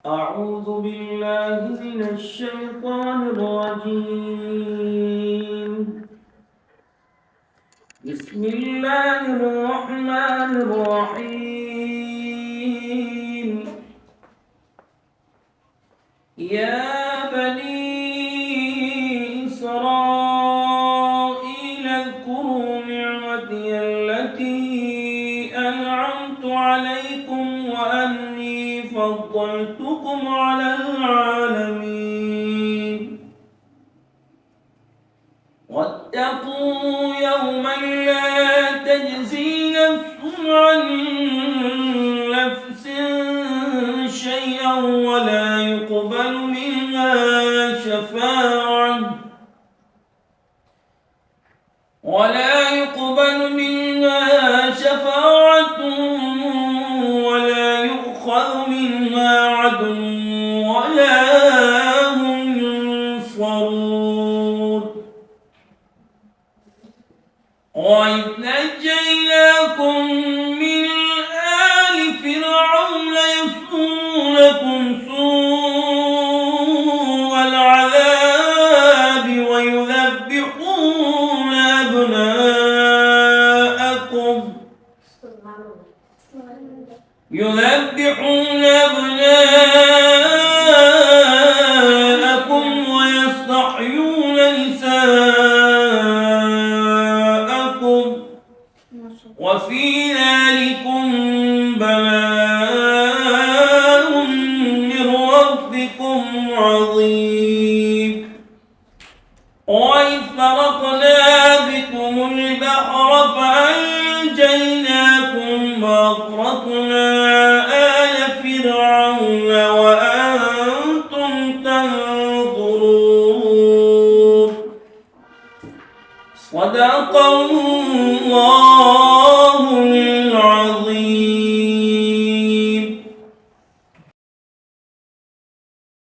أعوذ بالله من الشيطان الرجيم. بسم الله الرحمن الرحيم. يا بني إسرائيل اذكروا نعمتي التي أنعمت عليكم وأني فضلتكم على العالمين. واتقوا يوما لا تجزي نفس عن نفس شيئا ولا يقبل منها شفاعة ولا يؤخذ منها عدل ولا هم ينصرون. وإذ نجيناكم من آل فرعون يسومونكم سوء العذاب ويذبحون أبناءكم ويستحيون نساءكم وفي ذلكم بلاء من ربكم عظيم. وإذ فرقنا بكم البحر فأنجيناكم وأغرقنا آل فرعون وأنتم تنظرون. صدق الله